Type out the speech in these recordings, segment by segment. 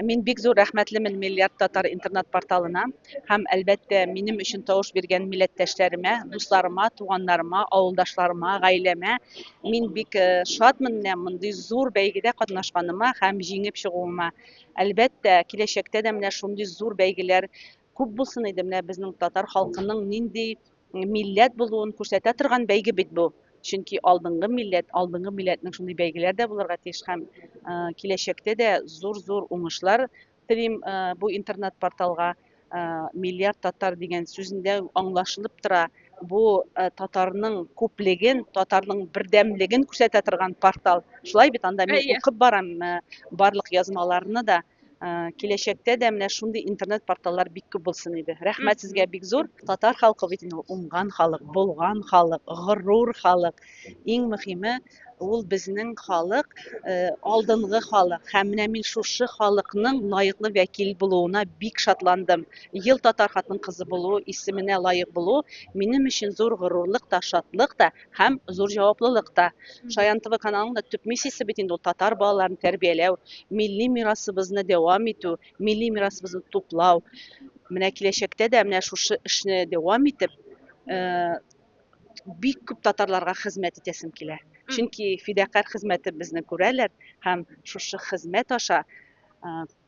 Мин бик зур рәхмәтлемен Милләт татар интернет порталына һәм әлбәттә минем өчен тавыш биргән милләттәшләремә, дусларыма, туганнарыма, авылдашларыма, гаиләмә. Мин бик шатмын менә мондый зур бәйгедә катнашканыма һәм җиңеп чыгуыма. Әлбәттә, киләчәктә дә менә шундый зур бәйгеләр күп булсын иде. Менә безнең татар халкының нинди милләт булуын күрсәтә торган бәйге бит бу. Чөнки алдынгы милләтнең шундый бәйгеләр дә булырга тиеш һәм киләчәктә дә зур уңышлар телим бу интернет порталга. Миллиард татар дигән сүзендә аңлашылып тора. Бу татарның күплеген, татарның бердәмлеген күрсәтә торган портал. Шулай бит, анда мин Әйе. укып барам барлык язмаларны да. Киләчәктә дә менә шундый интернет порталлар бик күп булсын иде. Рәхмәт сезгә бик зур. Татар халкы бит инде уңган халык, булган халык, горур халык. Иң мөһиме ул безнең халык, алдынгы халык. Һәм менә мин шушы халыкның лаеклы вәкил булуына бик шатландым. Ел татар хатын-кызы булу, исеменә лаек булу минем өчен зур горурлык та, шатлык та һәм зур җаваплылык та. Шаян ТВ каналының да төп миссиясе бит инде ул татар балаларын тәрбияләү, милли мирасыбызны дәвам итү, милли мирасыбызны туплау. Менә киләчәктә дә менә шушы эшне дәвам итеп, бик күп татарларга хезмәт итәсем килә. Чөнки фидакарь хезмәтебезне күрәләр һәм шушы хезмәт аша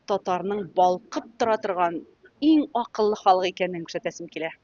татарның балкып тора торган иң акыллы халык икәнен күрсәтәсем килә.